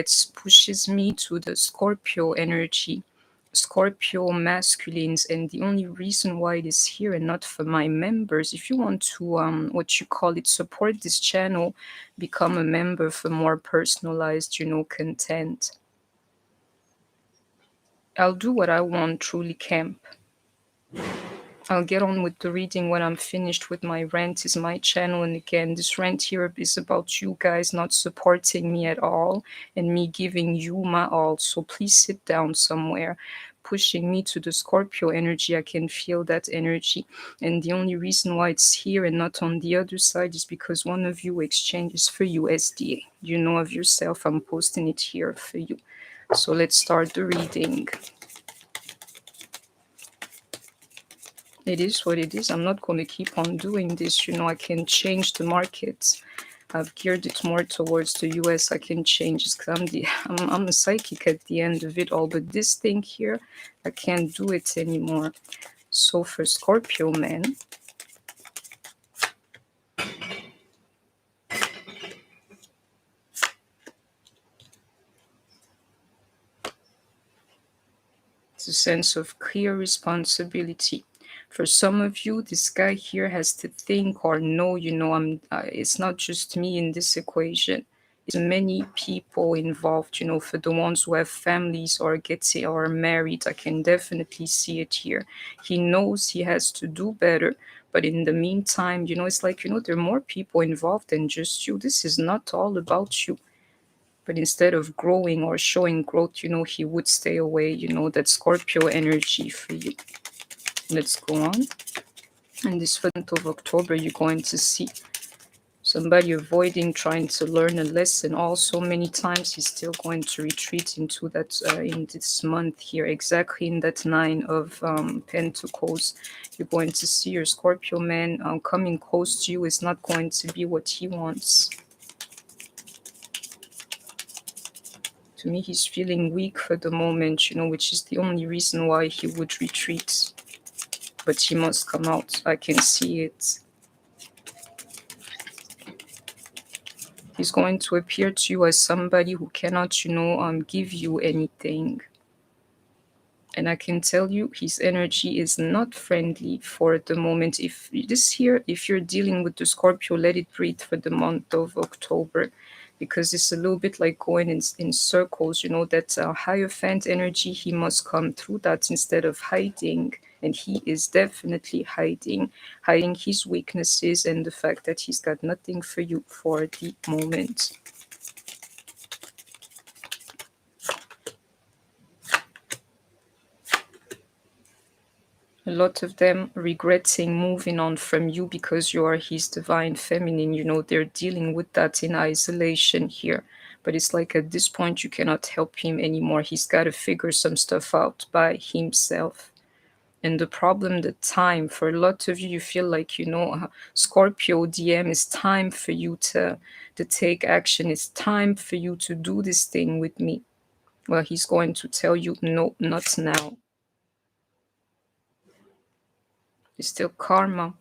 It pushes me to the Scorpio energy, Scorpio masculines, and the only reason why it is here and not for my members, if you want to what you call it, support this channel, become a member for more personalized, content. I'll do what I want, truly camp. I'll get on with the reading when I'm finished with my rant. Is my channel, and again, this rant here is about you guys not supporting me at all and me giving you my all. So please sit down somewhere. Pushing me to the Scorpio energy, I can feel that energy, and the only reason why it's here and not on the other side is because one of you exchanges for USDA. You know of yourself, I'm posting it here for you. So let's start the reading. It is what it is. I'm not going to keep on doing this. I can change the markets. I've geared it more towards the US. I can change it because I'm a psychic at the end of it all. But this thing here, I can't do it anymore. So for Scorpio man, it's a sense of clear responsibility. For some of you, this guy here has to think or know, it's not just me in this equation. It's many people involved, for the ones who have families or getting or married, I can definitely see it here. He knows he has to do better. But in the meantime, it's like, there are more people involved than just you. This is not all about you. But instead of growing or showing growth, he would stay away, that Scorpio energy for you. Let's go on. And this 1st of October, you're going to see somebody avoiding trying to learn a lesson. Also, many times he's still going to retreat into that in this month here, exactly in that 9 of Pentacles. You're going to see your Scorpio man coming close to you is not going to be what he wants. To me, he's feeling weak for the moment, which is the only reason why he would retreat. But he must come out. I can see it. He's going to appear to you as somebody who cannot, give you anything. And I can tell you, his energy is not friendly for the moment. If you're dealing with the Scorpio, let it breathe for the month of October. Because it's a little bit like going in circles, that Hierophant energy, he must come through that instead of hiding. And he is definitely hiding his weaknesses and the fact that he's got nothing for you for the moment. A lot of them regretting moving on from you because you are his divine feminine. They're dealing with that in isolation here. But it's like at this point, you cannot help him anymore. He's got to figure some stuff out by himself. And the problem, the time, for a lot of you, you feel like, Scorpio DM, it's time for you to take action. It's time for you to do this thing with me. Well, he's going to tell you, no, not now. It's still karma.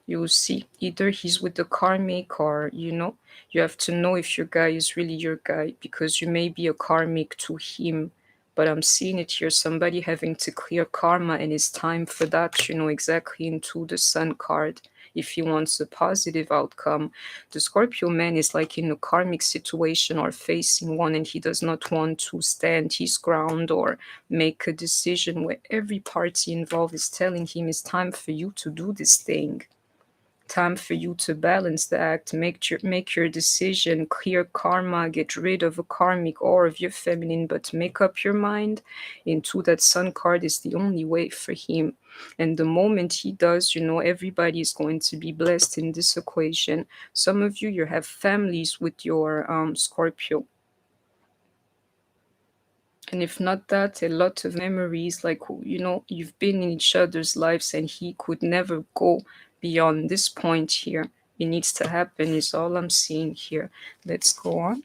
You will see, either he's with the karmic or, you have to know if your guy is really your guy, because you may be a karmic to him. But I'm seeing it here, somebody having to clear karma, and it's time for that, exactly into the Sun card. If he wants a positive outcome, the Scorpio man is like in a karmic situation or facing one, and he does not want to stand his ground or make a decision where every party involved is telling him it's time for you to do this thing. Time for you to balance the act, make your decision, clear karma, get rid of a karmic or of your feminine, but make up your mind. Into that Sun card is the only way for him. And the moment he does, everybody is going to be blessed in this equation. Some of you have families with your Scorpio. And if not that, a lot of memories, like, you've been in each other's lives and he could never go beyond this point here. It needs to happen is all I'm seeing here. Let's go on.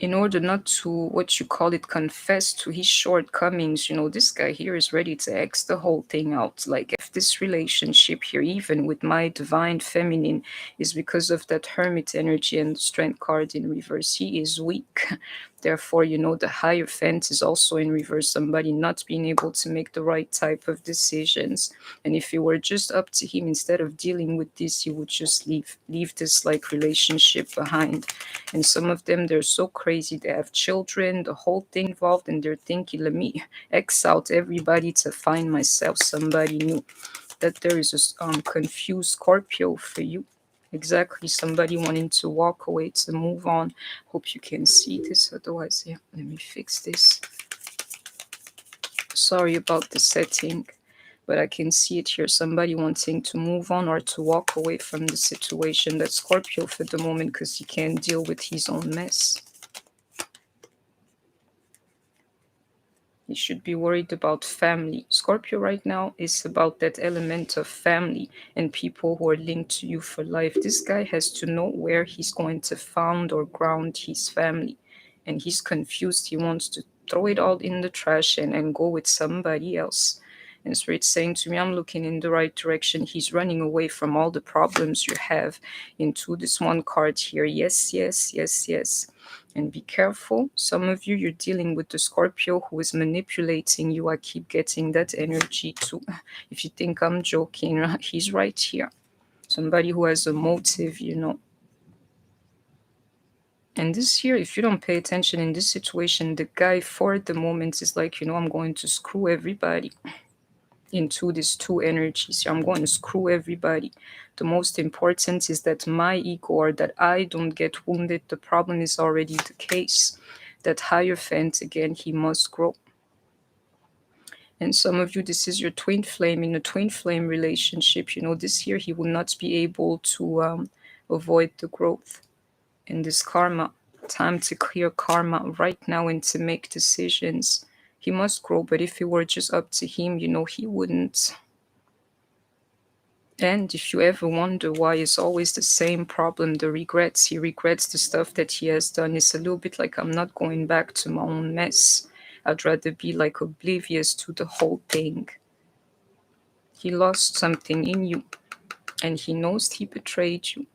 in order not to, what you call it, confess to his shortcomings, this guy here is ready to X the whole thing out. Like, if this relationship here, even with my divine feminine, is because of that hermit energy and the strength card in reverse, he is weak. Therefore, the Hierophant is also in reverse, somebody not being able to make the right type of decisions. And if it were just up to him, instead of dealing with this, he would just leave this like relationship behind. And some of them, they're so crazy, they have children, the whole thing involved, and they're thinking, let me X out everybody to find myself somebody new. That there is a confused Scorpio for you. Exactly, somebody wanting to walk away, to move on. Hope you can see this, otherwise, yeah, let me fix this. Sorry about the setting, but I can see it here. Somebody wanting to move on or to walk away from the situation. That's Scorpio for the moment, because he can't deal with his own mess. You should be worried about family. Scorpio right now is about that element of family and people who are linked to you for life. This guy has to know where he's going to found or ground his family. And he's confused. He wants to throw it all in the trash and go with somebody else. And Spirit's saying to me, I'm looking in the right direction. He's running away from all the problems you have into this one card here. Yes, yes, yes, yes. And be careful. Some of you, you're dealing with the Scorpio who is manipulating you. I keep getting that energy too. If you think I'm joking, he's right here. Somebody who has a motive, And this here, if you don't pay attention in this situation, the guy for the moment is like, I'm going to screw everybody into these two energies here. I'm going to screw everybody. The most important is that my ego, or that I don't get wounded. The problem is already the case. That Hierophant, again, he must grow. And some of you, this is your twin flame. In a twin flame relationship, this year he will not be able to avoid the growth in this karma. Time to clear karma right now and to make decisions. He must grow, but if it were just up to him, he wouldn't. And if you ever wonder why it's always the same problem, the regrets, he regrets the stuff that he has done. It's a little bit like, I'm not going back to my own mess. I'd rather be like oblivious to the whole thing. He lost something in you, and he knows he betrayed you.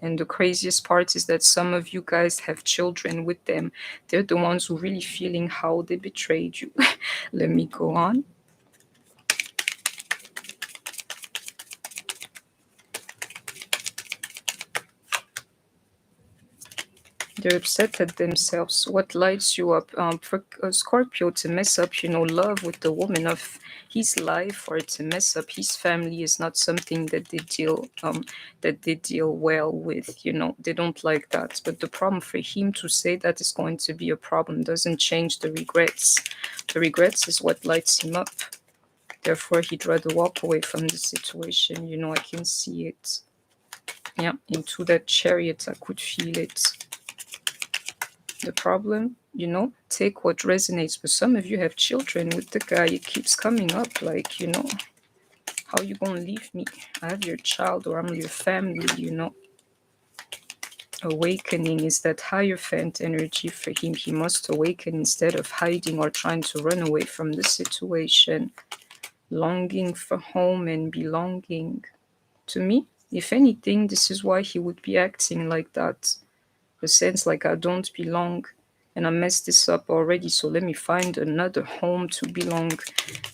And the craziest part is that some of you guys have children with them. They're the ones who really feeling how they betrayed you. Let me go on. They're upset at themselves. What lights you up? For Scorpio to mess up, love with the woman of his life, or to mess up his family, is not something that they deal well with. They don't like that. But the problem for him to say that is going to be a problem doesn't change the regrets. The regrets is what lights him up. Therefore, he'd rather walk away from the situation. I can see it. Yeah, into that chariot, I could feel it. The problem, take what resonates. But some of you have children with the guy. It keeps coming up like, how you gonna leave me? I have your child, or I'm your family, Awakening is that Hierophant energy for him. He must awaken instead of hiding or trying to run away from the situation. Longing for home and belonging. To me, if anything, this is why he would be acting like that. The sense like, I don't belong and I messed this up already, so let me find another home to belong.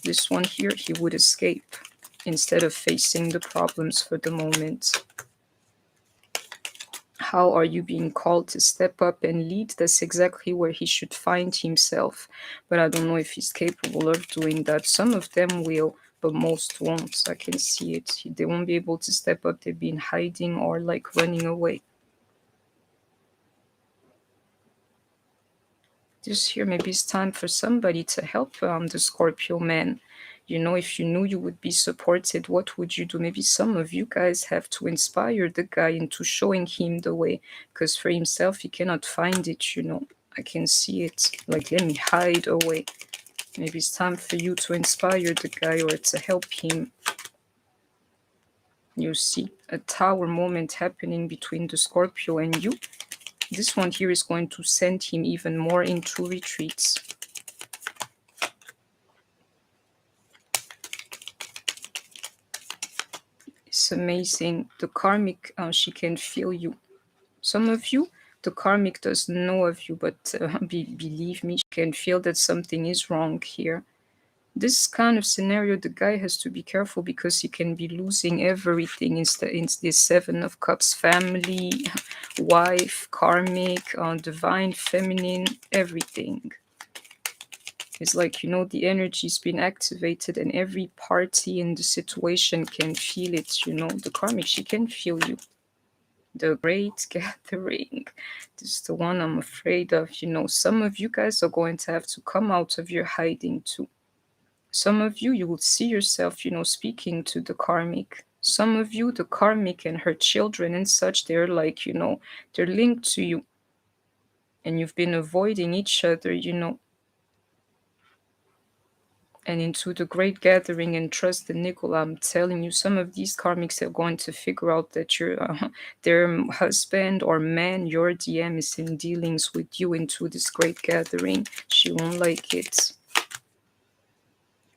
This one here, he would escape instead of facing the problems for the moment. How are you being called to step up and lead? That's exactly where he should find himself. But I don't know if he's capable of doing that. Some of them will, but most won't. I can see it. They won't be able to step up. They've been hiding or like running away. This here, maybe it's time for somebody to help the Scorpio man. If you knew you would be supported, what would you do? Maybe some of you guys have to inspire the guy into showing him the way, because for himself, he cannot find it, I can see it. Like, let me hide away. Maybe it's time for you to inspire the guy or to help him. You see a tower moment happening between the Scorpio and you. This one here is going to send him even more into retreats. It's amazing. The karmic, she can feel you. Some of you, the karmic doesn't know of you, but believe me, she can feel that something is wrong here. This kind of scenario, the guy has to be careful because he can be losing everything in this Seven of Cups: family, wife, karmic, divine, feminine, everything. It's like, you know, the energy's been activated and every party in the situation can feel it, you know. The karmic, she can feel you. The Great Gathering. This is the one I'm afraid of. You know, some of you guys are going to have to come out of your hiding too. Some of you, you will see yourself, you know, speaking to the karmic. Some of you, the karmic and her children and such, they're like, you know, they're linked to you. And you've been avoiding each other, you know. And into the Great Gathering and trust the Nicola, I'm telling you, some of these karmics are going to figure out that their husband or man, your DM, is in dealings with you into this Great Gathering. She won't like it.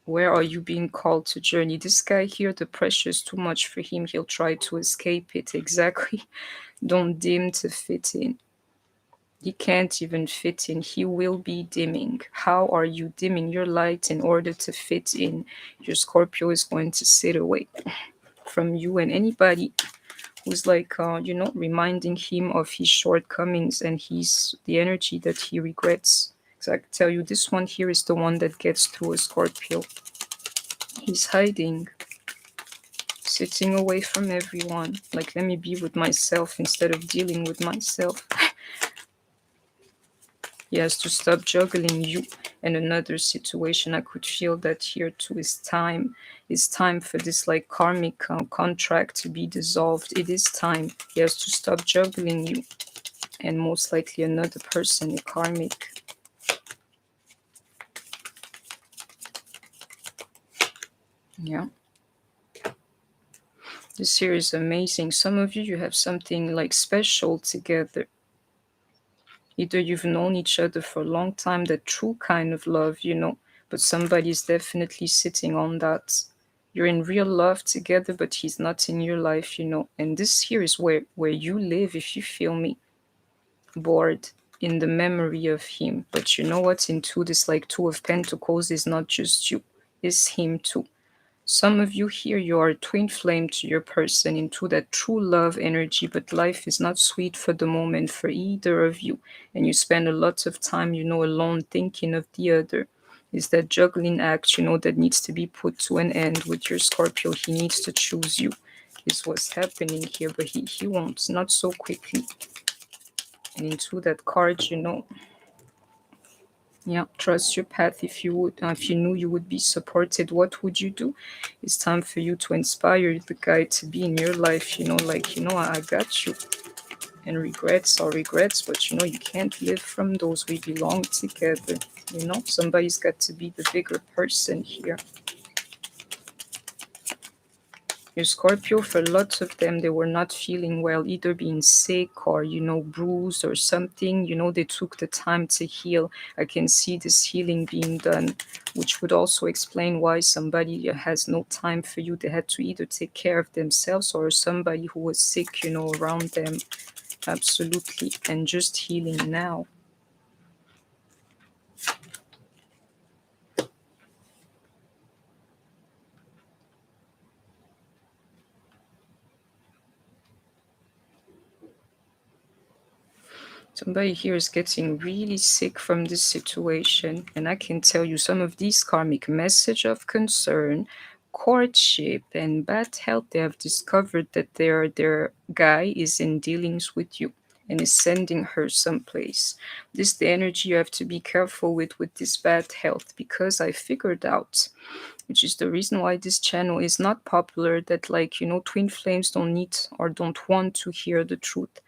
Where are you being called to journey? This guy here, the pressure is too much for him. He'll try to escape it. Exactly. Don't dim to fit in. He can't even fit in. He will be dimming. How are you dimming your light in order to fit in? Your Scorpio is going to sit away from you and anybody who's like, you know, reminding him of his shortcomings and the energy that he regrets. So I can tell you, this one here is the one that gets through a Scorpio. He's hiding, sitting away from everyone. Like, let me be with myself instead of dealing with myself. He has to stop juggling you and another situation. I could feel that here too. Is time. It's time for this like karmic contract to be dissolved. It is time. He has to stop juggling you and most likely another person, a karmic. Yeah. This here is amazing. Some of you, you have something like special together. Either you've known each other for a long time, that true kind of love, you know, but somebody's definitely sitting on that. You're in real love together, but he's not in your life, you know. And this here is where you live, if you feel me, bored in the memory of him. But you know what? Into this like Two of Pentacles is not just you, it's him too. Some of you here, you are a twin flame to your person into that true love energy, but life is not sweet for the moment for either of you. And you spend a lot of time, you know, alone thinking of the other. Is that juggling act, you know, that needs to be put to an end with your Scorpio. He needs to choose you. Is what's happening here, but he won't, not so quickly. And into that card, you know, yeah, trust your path. If you knew you would be supported, what would you do? It's time for you to inspire the guy to be in your life. You know, like, you know, I got you. And regrets are regrets, but you know, you can't live from those. We belong together. You know, somebody's got to be the bigger person here. Your Scorpio, for lots of them, they were not feeling well, either being sick or, you know, bruised or something. You know, they took the time to heal. I can see this healing being done, which would also explain why somebody has no time for you. They had to either take care of themselves or somebody who was sick, you know, around them. Absolutely. And just healing now. Somebody here is getting really sick from this situation, and I can tell you some of these karmic message of concern, courtship, and bad health. They have discovered that their guy is in dealings with you and is sending her someplace. This is the energy you have to be careful with this bad health, because I figured out, which is the reason why this channel is not popular, that like, you know, twin flames don't need or don't want to hear the truth.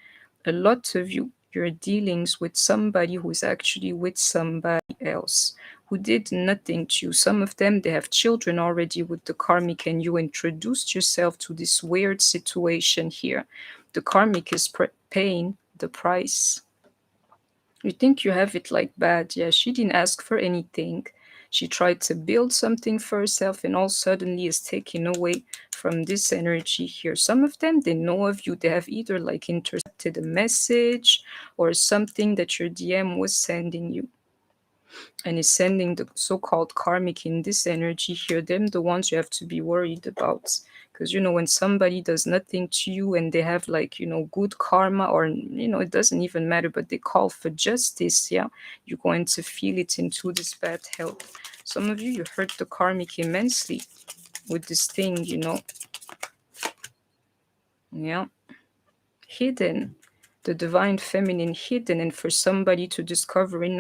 A lot of you, your dealings with somebody who is actually with somebody else who did nothing to you. Some of them, they have children already with the karmic, and you introduced yourself to this weird situation here. The karmic is paying the price. You think you have it like bad. Yeah, she didn't ask for anything. She tried to build something for herself and all suddenly is taken away from this energy here. Some of them, they know of you. They have either like intercepted a message or something that your DM was sending you, and is sending the so-called karmic in this energy here. Them the ones you have to be worried about, because when somebody does nothing to you and they have like good karma, or it doesn't even matter, but they call for justice, yeah, you're going to feel it into this bad health. Some of you hurt the karmic immensely with this thing, yeah, hidden, the divine feminine hidden, and for somebody to discovering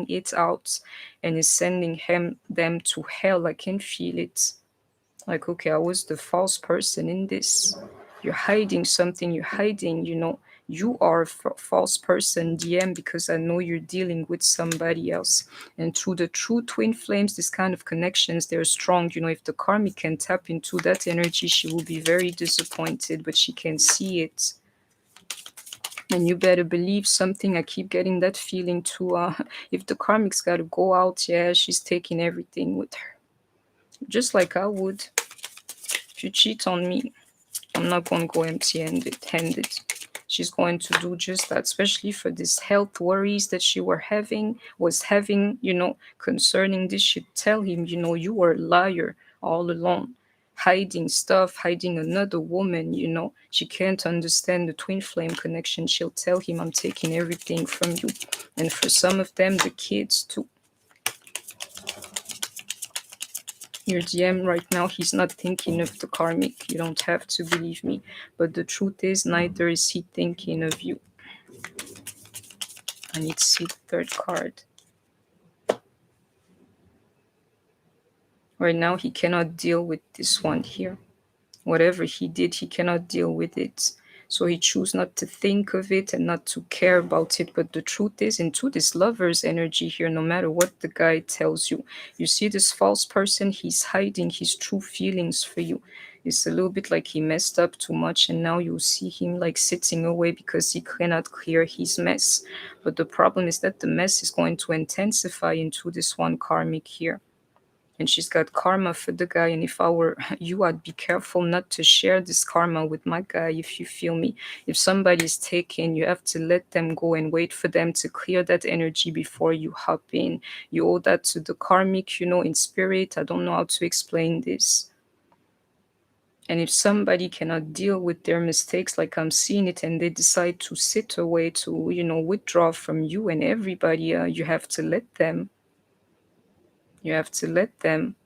it out, and is sending them to hell. I can feel it. Like, okay, I was the false person in this. You're hiding something. You're hiding, you are a false person, DM, because I know you're dealing with somebody else. And through the true twin flames, this kind of connections, they're strong. If the karmic can tap into that energy, she will be very disappointed, but she can see it. And you better believe something. I keep getting that feeling too. If the karmic's got to go out, yeah, she's taking everything with her. Just like I would. If you cheat on me, I'm not going to go empty-handed. She's going to do just that, especially for this health worries that she was having, concerning this. She'd tell him, you were a liar all along, hiding stuff, hiding another woman, She can't understand the twin flame connection. She'll tell him, I'm taking everything from you. And for some of them, the kids too. Your DM right now, he's not thinking of the karmic. You don't have to believe me. But the truth is, neither is he thinking of you. I need to see the third card. Right now, he cannot deal with this one here. Whatever he did, he cannot deal with it. So he chose not to think of it and not to care about it. But the truth is, into this lover's energy here, no matter what the guy tells you, you see this false person, he's hiding his true feelings for you. It's a little bit like he messed up too much, and now you see him like sitting away because he cannot clear his mess. But the problem is that the mess is going to intensify into this one karmic here. And she's got karma for the guy. And if I were you, I'd be careful not to share this karma with my guy, if you feel me. If somebody's taken, you have to let them go and wait for them to clear that energy before you hop in. You owe that to the karmic, in spirit. I don't know how to explain this. And if somebody cannot deal with their mistakes, like I'm seeing it, and they decide to sit away, to, withdraw from you and everybody, you have to let them. You have to let them.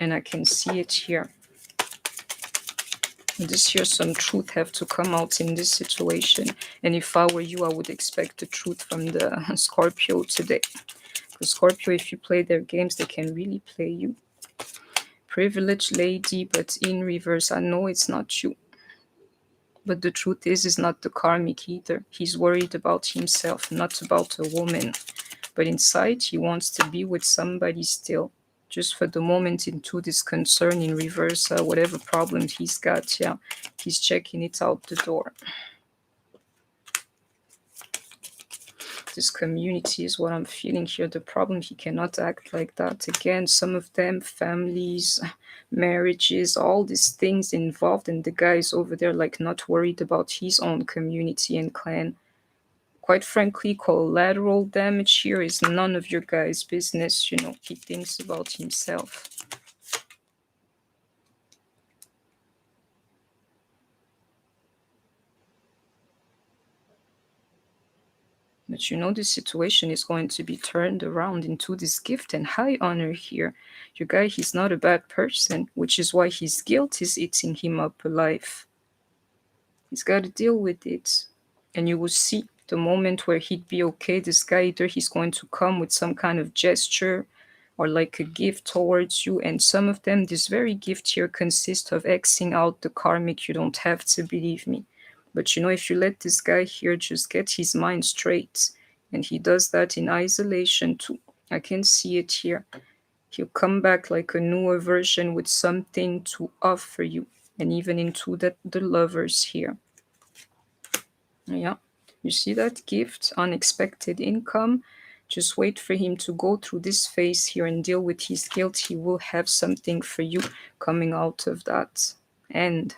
And I can see it here. This year, some truth have to come out in this situation. And if I were you, I would expect the truth from the Scorpio today. Because Scorpio, if you play their games, they can really play you. Privileged lady, but in reverse. I know it's not you. But the truth is not the karmic either. He's worried about himself, not about a woman. But inside, he wants to be with somebody still. Just for the moment, into this concern in reverse, whatever problem he's got, yeah, he's checking it out the door. This community is what I'm feeling here. The problem, he cannot act like that. Again, some of them, families, marriages, all these things involved, and the guy is over there like not worried about his own community and clan. Quite frankly, collateral damage here is none of your guys' business. He thinks about himself. But the situation is going to be turned around into this gift and high honor here. Your guy, he's not a bad person, which is why his guilt is eating him up alive. He's got to deal with it. And you will see the moment where he'd be okay, this guy, either he's going to come with some kind of gesture or like a gift towards you. And some of them, this very gift here consists of Xing out the karmic. You don't have to believe me. But if you let this guy here just get his mind straight, and he does that in isolation too, I can see it here. He'll come back like a newer version with something to offer you, and even into the lovers here. Yeah. You see that gift, unexpected income. Just wait for him to go through this phase here and deal with his guilt. He will have something for you coming out of that. And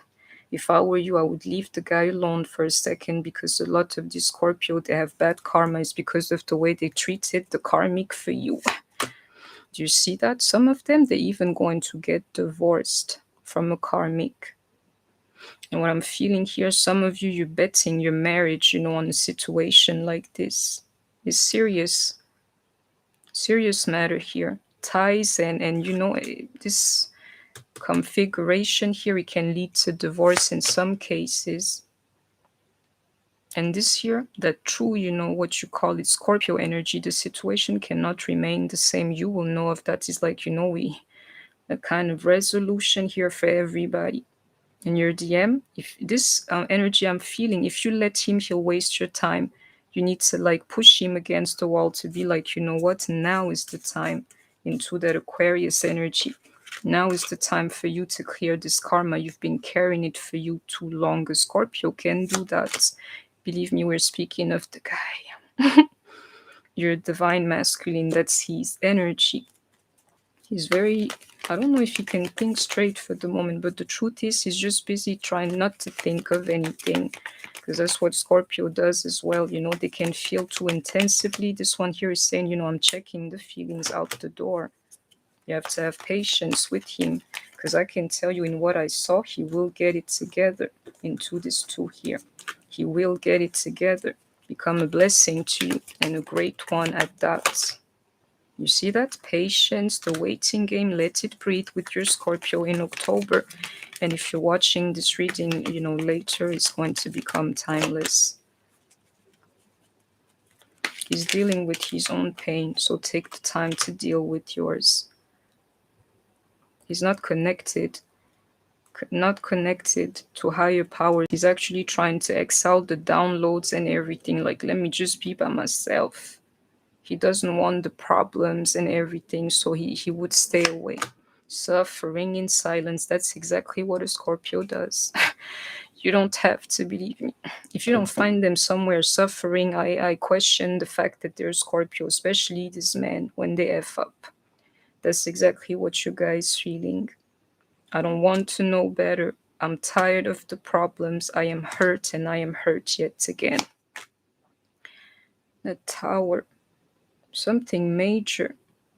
if I were you, I would leave the guy alone for a second, because a lot of the Scorpio, they have bad karma is because of the way they treated the karmic for you. Do you see that? Some of them, they're even going to get divorced from a karmic. And what I'm feeling here, some of you, you're betting your marriage, on a situation like this. It's serious. Serious matter here. Ties and this configuration here, it can lead to divorce in some cases. And this year, that true, what you call it, Scorpio energy, the situation cannot remain the same. You will know if that is like, a kind of resolution here for everybody. In your DM, if this energy I'm feeling, if you let him, he'll waste your time. You need to like push him against the wall to be like, you know what, now is the time, into that Aquarius energy. Now is the time for you to clear this karma. You've been carrying it for you too long. A Scorpio can do that. Believe me, we're speaking of the guy. Your divine masculine, that's his energy. He's very, I don't know if he can think straight for the moment, but the truth is he's just busy trying not to think of anything, because that's what Scorpio does as well. They can feel too intensively. This one here is saying, I'm checking the feelings out the door. You have to have patience with him, because I can tell you, in what I saw, he will get it together into this two here. He will get it together, become a blessing to you, and a great one at that. You see that? Patience, the waiting game, let it breathe with your Scorpio in October. And if you're watching this reading, later, it's going to become timeless. He's dealing with his own pain, so take the time to deal with yours. He's not connected to higher power. He's actually trying to excel the downloads and everything. Like, let me just be by myself. He doesn't want the problems and everything, so he would stay away. Suffering in silence, that's exactly what a Scorpio does. You don't have to believe me. If you don't find them somewhere suffering, I question the fact that they're Scorpio, especially this man, when they F up. That's exactly what you guys feeling. I don't want to know better. I'm tired of the problems. I am hurt, and I am hurt yet again. The Tower. Something major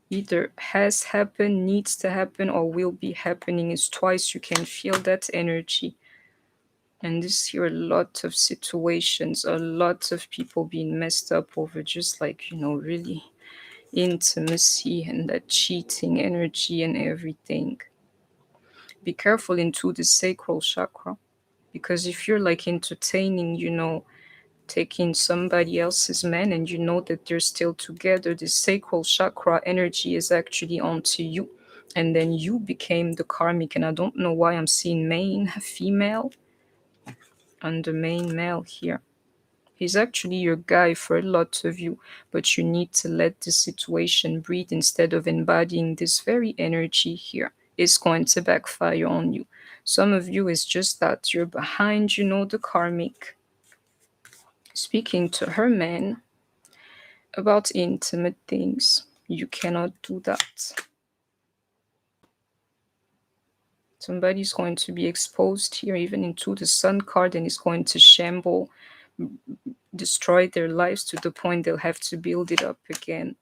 either has happened, needs to happen, or will be happening. Is twice. You can feel that energy. And this here, a lot of situations, a lot of people being messed up over just like, really intimacy and that cheating energy and everything. Be careful into the sacral chakra, because if you're like entertaining, taking somebody else's man, and you know that they're still together, the sacral chakra energy is actually onto you, and then you became the karmic. And I don't know why I'm seeing main female and the main male here. He's actually your guy for a lot of you, but you need to let the situation breathe instead of embodying this very energy here. It's going to backfire on you. Some of you is just that you're behind, the karmic, speaking to her man about intimate things. You cannot do that. Somebody's going to be exposed here, even into the Sun card, and is going to shamble, destroy their lives to the point they'll have to build it up again.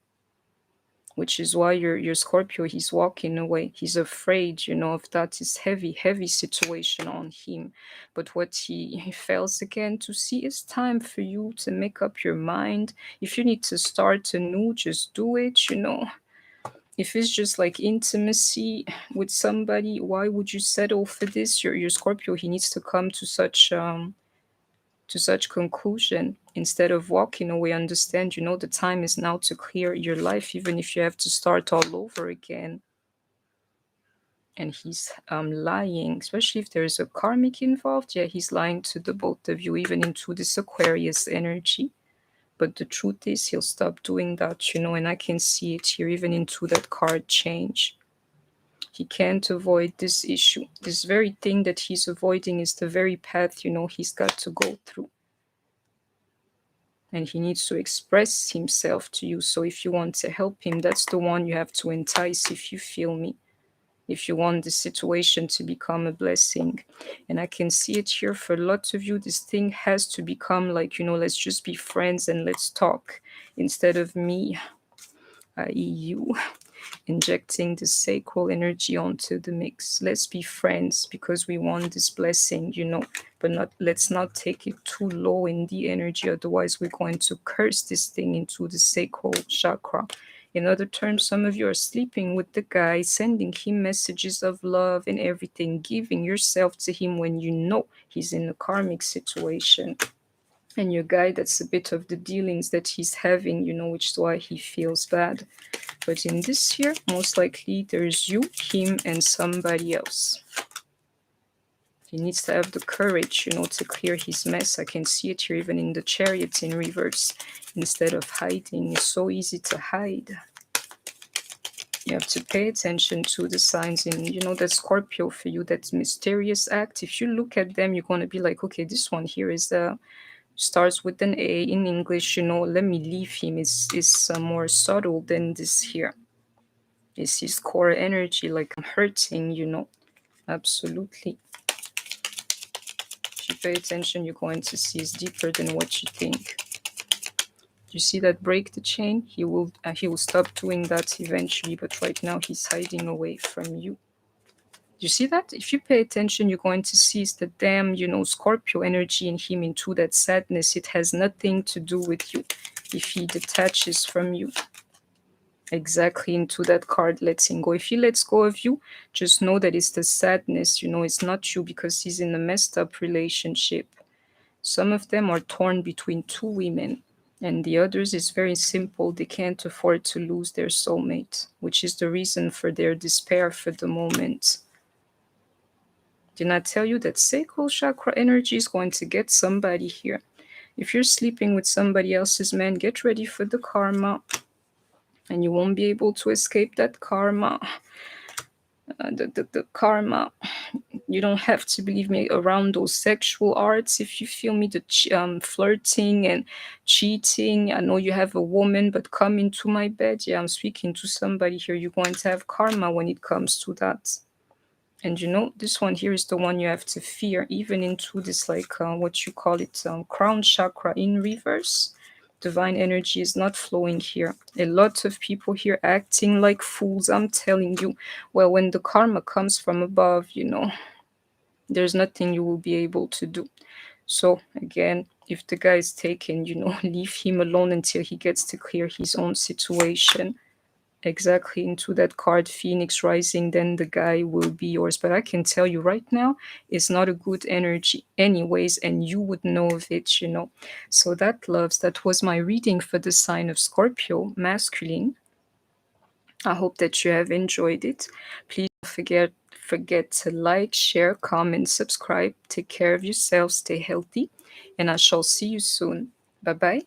Which is why your Scorpio, he's walking away. He's afraid, of that is heavy situation on him. But what he fails again to see is time for you to make up your mind. If you need to start anew, just do it, If it's just like intimacy with somebody, why would you settle for this? Your Scorpio, he needs to come to such conclusion instead of walking away. Understand, the time is now to clear your life, even if you have to start all over again. And he's lying, especially if there's a karmic involved. Yeah, he's lying to the both of you, even into this Aquarius energy. But the truth is, he'll stop doing that, and I can see it here, even into that card change. He can't avoid this issue. This very thing that he's avoiding is the very path, he's got to go through. and he needs to express himself to you. So if you want to help him, that's the one you have to entice, if you feel me. If you want the situation to become a blessing. And I can see it here for lots of you. This thing has to become like, let's just be friends and let's talk, instead of me, i.e. you, injecting the sacral energy onto the mix. Let's be friends because we want this blessing, but let's not take it too low in the energy. Otherwise, we're going to curse this thing into the sacral chakra. In other terms, some of you are sleeping with the guy, sending him messages of love and everything, giving yourself to him when you know he's in a karmic situation. And your guy, that's a bit of the dealings that he's having, which is why he feels bad. But in this here, most likely there's you, him, and somebody else. He needs to have the courage, to clear his mess. I can see it here even in the Chariot in reverse. Instead of hiding, it's so easy to hide. You have to pay attention to the signs in, that Scorpio for you, that mysterious act. If you look at them, you're going to be like, okay, this one here is starts with an A in English, let me leave him. Is more subtle than this here. It's his core energy, like I'm hurting, absolutely. If you pay attention, you're going to see it's deeper than what you think. You see that break the chain? He will stop doing that eventually, but right now he's hiding away from you. You see that? If you pay attention, you're going to see it's the damn, Scorpio energy in him into that sadness. It has nothing to do with you if he detaches from you. Exactly, into that card, letting go. If he lets go of you, just know that it's the sadness, it's not you, because he's in a messed up relationship. Some of them are torn between two women, and the others is very simple. They can't afford to lose their soulmate, which is the reason for their despair for the moment. Did I tell you that sacral chakra energy is going to get somebody here? If you're sleeping with somebody else's man, get ready for the karma. And you won't be able to escape that karma. The karma. You don't have to, believe me, around those sexual arts. If you feel me, the flirting and cheating. I know you have a woman, but come into my bed. Yeah, I'm speaking to somebody here. You're going to have karma when it comes to that. And this one here is the one you have to fear, even into this, like, what you call it, crown chakra in reverse. Divine energy is not flowing here. A lot of people here acting like fools, I'm telling you. Well, when the karma comes from above, there's nothing you will be able to do. So again, if the guy is taken, leave him alone until he gets to clear his own situation. Exactly, into that card, Phoenix Rising, then the guy will be yours. But I can tell you right now, it's not a good energy anyways, and you would know of it, So that was my reading for the sign of Scorpio, masculine. I hope that you have enjoyed it. Please don't forget to like, share, comment, subscribe. Take care of yourself, stay healthy, and I shall see you soon. Bye-bye.